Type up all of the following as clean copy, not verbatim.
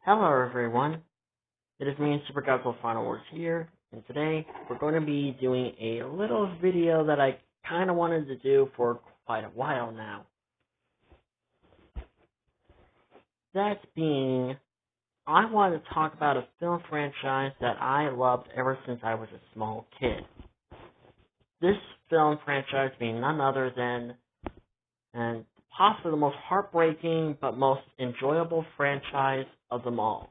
Hello everyone, it is me, Super Godzilla Final Words here, and today we're going to be doing a little video that I kind of wanted to do for quite a while now. That being, I want to talk about a film franchise that I loved ever since I was a small kid. This film franchise being none other than, and possibly the most heartbreaking but most enjoyable franchise of them all.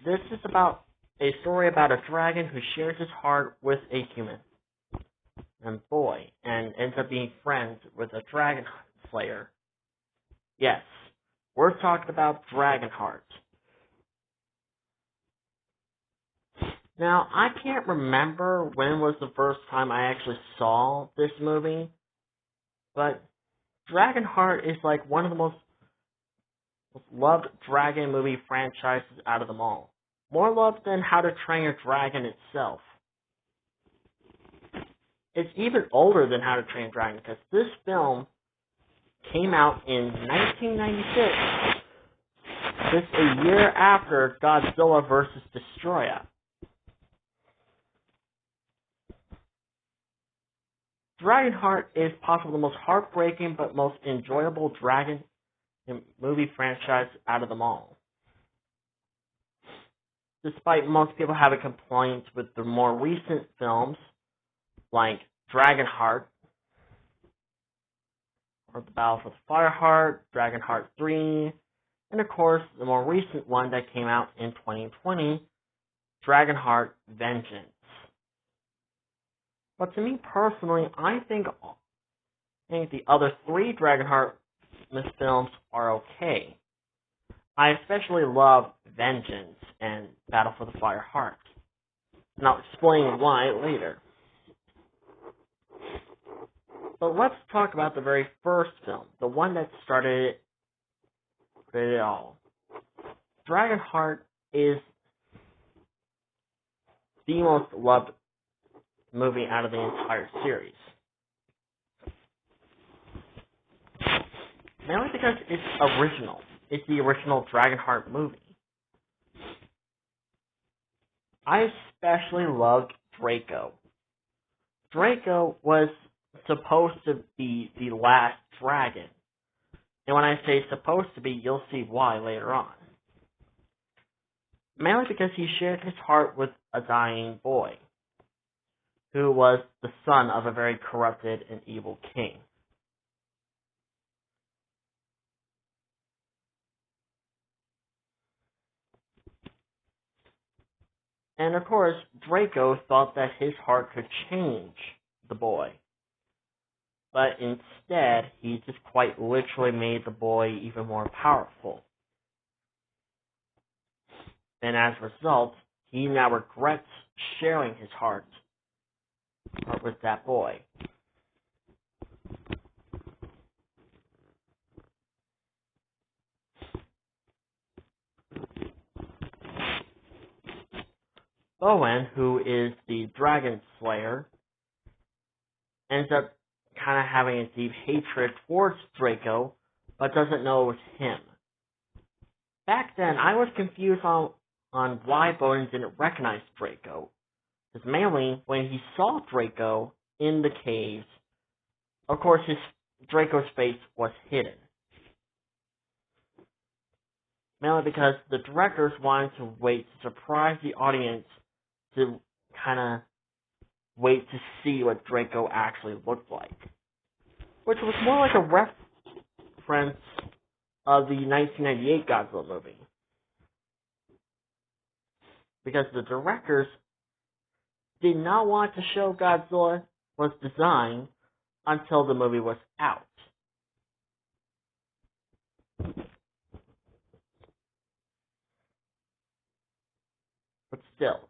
This is about a story about a dragon who shares his heart with a human and boy, and ends up being friends with a dragon slayer. Yes, we're talking about Dragonheart. Now, I can't remember when was the first time I actually saw this movie, but Dragonheart is like one of the most loved dragon movie franchises out of them all. More loved than How to Train Your Dragon itself. It's even older than How to Train Your Dragon because this film came out in 1996, just a year after Godzilla vs. Destroya. Dragonheart is possibly the most heartbreaking but most enjoyable dragon movie franchise out of them all. Despite most people having complaints with the more recent films, like Dragonheart, or The Battle for the Fireheart, Dragonheart 3, and of course, the more recent one that came out in 2020, Dragonheart Vengeance. But to me personally, I think the other three Dragonheart films are okay. I especially love Vengeance and Battle for the Fireheart, and I'll explain why later. But let's talk about the very first film, the one that started it all. Dragonheart is the most loved movie out of the entire series. Mainly because it's original. It's the original Dragonheart movie. I especially loved Draco. Draco was supposed to be the last dragon. And when I say supposed to be, you'll see why later on. Mainly because he shared his heart with a dying boy, who was the son of a very corrupted and evil king. And of course, Draco thought that his heart could change the boy. But instead, he just quite literally made the boy even more powerful. And as a result, he now regrets sharing his heart with that boy. Bowen, who is the dragon slayer, ends up kind of having a deep hatred towards Draco, but doesn't know it was him. Back then, I was confused on why Bowen didn't recognize Draco. Because mainly, when he saw Draco in the caves, of course, Draco's face was hidden. Mainly because the directors wanted to wait to surprise the audience to kind of wait to see what Draco actually looked like. Which was more like a reference of the 1998 Godzilla movie. Because the directors did not want to show Godzilla was designed until the movie was out. But still.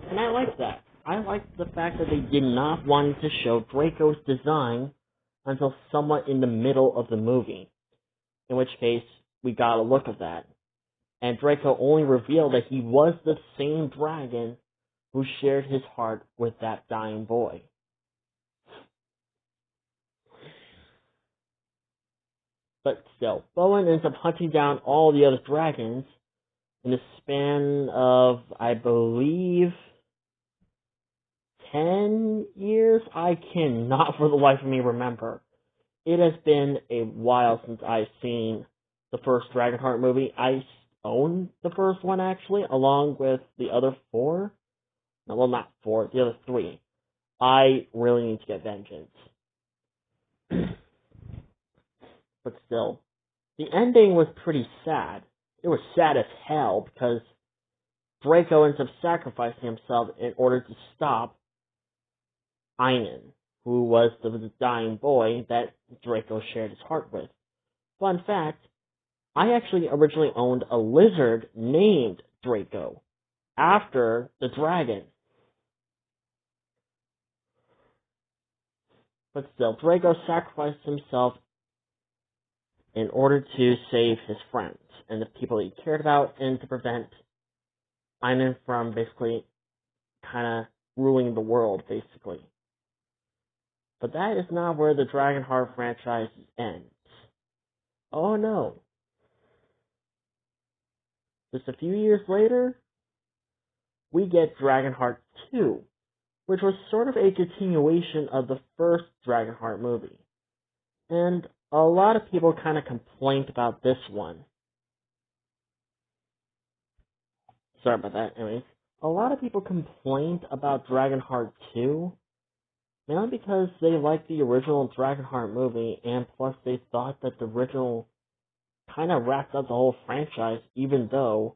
And I like that. I like the fact that they did not want to show Draco's design until somewhat in the middle of the movie. In which case, we got a look of that. And Draco only revealed that he was the same dragon who shared his heart with that dying boy. But still, Bowen ends up hunting down all the other dragons in the span of, I believe, 10 years? I cannot for the life of me remember. It has been a while since I've seen the first Dragonheart movie. I own the first one, actually, along with the other four. No, well, not four, the other three. I really need to get vengeance. But still, the ending was pretty sad. It was sad as hell because Draco ends up sacrificing himself in order to stop Einan, who was the dying boy that Draco shared his heart with. Fun fact, I actually originally owned a lizard named Draco, after the dragon. But still, Draco sacrificed himself in order to save his friends and the people he cared about, and to prevent Einan from basically kind of ruling the world, basically. But that is not where the Dragonheart franchise ends. Oh no. Just a few years later, we get Dragonheart 2, which was sort of a continuation of the first Dragonheart movie. And a lot of people kind of complained about this one. Sorry about that, anyways. A lot of people complained about Dragonheart 2, mainly because they liked the original Dragonheart movie, and plus they thought that the original kind of wrapped up the whole franchise, even though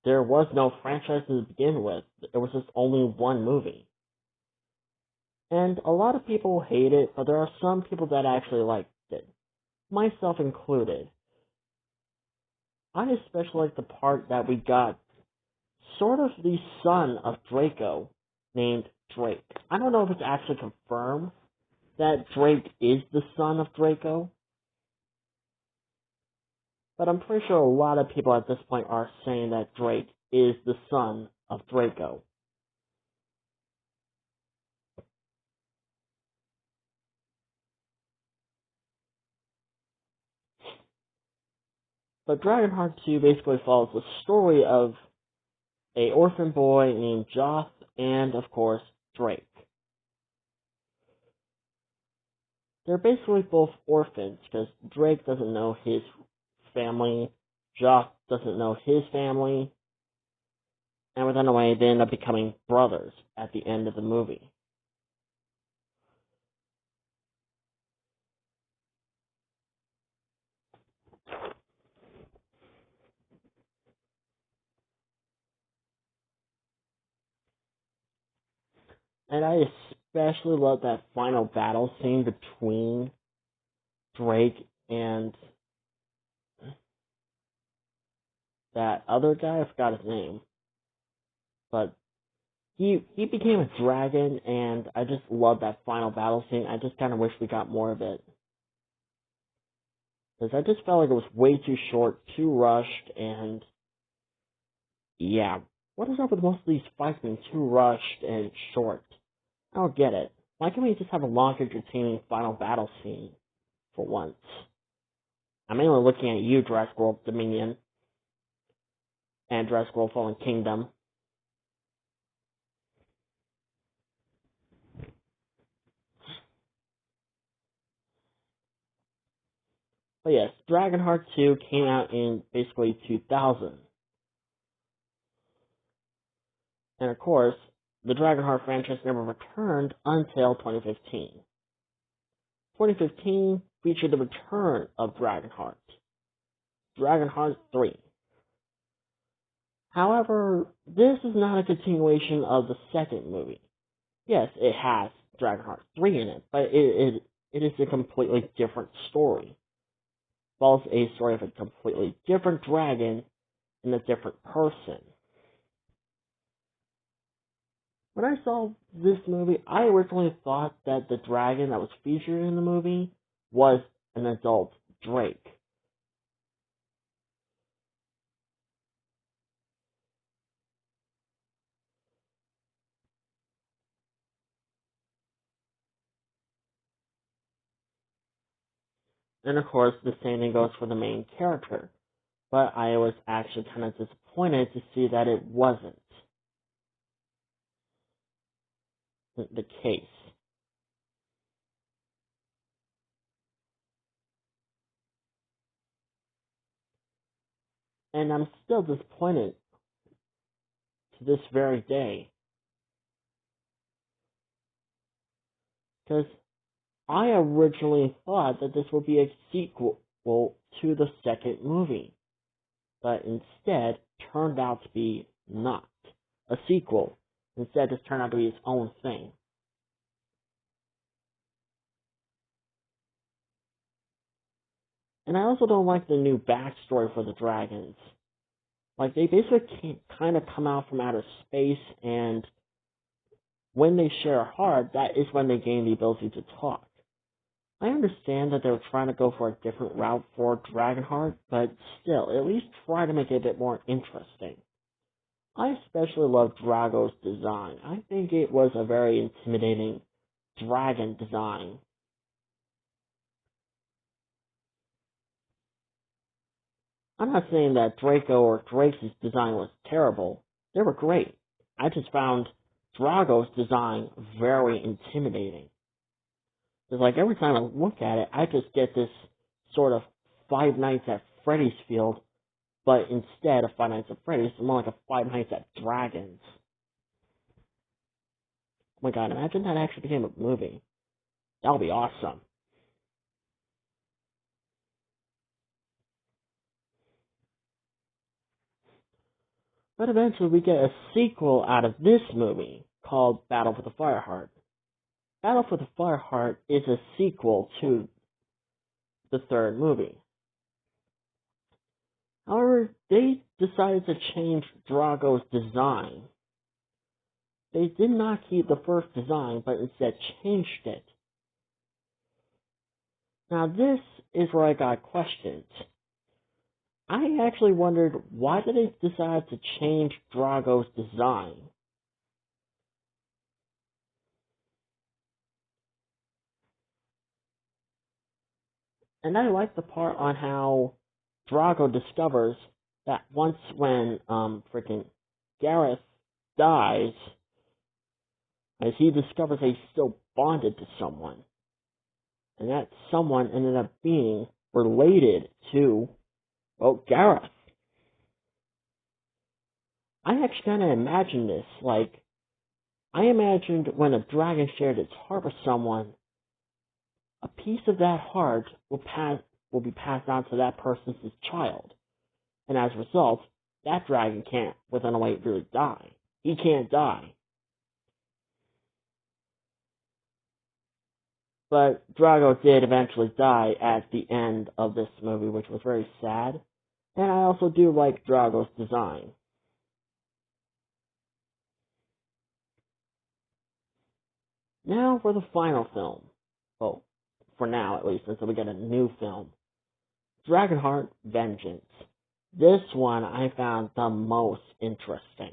there was no franchise to begin with. It was just only one movie. And a lot of people hate it, but there are some people that actually liked it, myself included. I especially like the part that we got sort of the son of Draco, named Drake. I don't know if it's actually confirmed that Drake is the son of Draco, but I'm pretty sure a lot of people at this point are saying that Drake is the son of Draco. But Dragonheart 2 basically follows the story of a orphan boy named Joth and, of course, Drake. They're basically both orphans because Drake doesn't know his family, Joth doesn't know his family, and within a way, they end up becoming brothers at the end of the movie. And I especially love that final battle scene between Drake and that other guy. I forgot his name. But he became a dragon, and I just love that final battle scene. I just kind of wish we got more of it. Because I just felt like it was way too short, too rushed, and yeah. What is up with most of these fights being too rushed and short? I don't get it. Why can't we just have a longer, entertaining final battle scene for once? I'm mainly looking at you, Jurassic World Dominion, and Jurassic World Fallen Kingdom. But yes, Dragonheart 2 came out in basically 2000. And of course, the Dragonheart franchise never returned until 2015. 2015 featured the return of Dragonheart, Dragonheart 3. However, this is not a continuation of the second movie. Yes, it has Dragonheart 3 in it, but it is a completely different story. Follows a story of a completely different dragon and a different person. When I saw this movie, I originally thought that the dragon that was featured in the movie was an adult Drake. And of course, the same thing goes for the main character. But I was actually kind of disappointed to see that it wasn't the case. And I'm still disappointed to this very day. Because I originally thought that this would be a sequel to the second movie. But instead, turned out to be not a sequel. Instead, this turned out to be its own thing. And I also don't like the new backstory for the dragons. Like, they basically kind of come out from outer space, and when they share a heart, that is when they gain the ability to talk. I understand that they were trying to go for a different route for Dragonheart, but still, at least try to make it a bit more interesting. I especially love Drago's design. I think it was a very intimidating dragon design. I'm not saying that Draco or Drake's design was terrible. They were great. I just found Drago's design very intimidating. It's like every time I look at it, I just get this sort of Five Nights at Freddy's feel, but instead of Five Nights at Freddy's, it's more like a Five Nights at Dragons. Oh my god, imagine that actually became a movie. That would be awesome. But eventually we get a sequel out of this movie called Battle for the Fireheart. Battle for the Fireheart is a sequel to the third movie. However, they decided to change Drago's design. They did not keep the first design, but instead changed it. Now this is where I got questions. I actually wondered, why did they decide to change Drago's design? And I like the part on how Drago discovers that once when freaking Gareth dies, as he discovers that he's still bonded to someone. And that someone ended up being related to, well, Gareth. I actually kind of imagined this, like, I imagined when a dragon shared its heart with someone, a piece of that heart will be passed on to that person's child. And as a result, that dragon can't, within a way, really die. He can't die. But Drago did eventually die at the end of this movie, which was very sad. And I also do like Drago's design. Now for the final film. Well, for now at least, until we get a new film. Dragonheart Vengeance. This one I found the most interesting.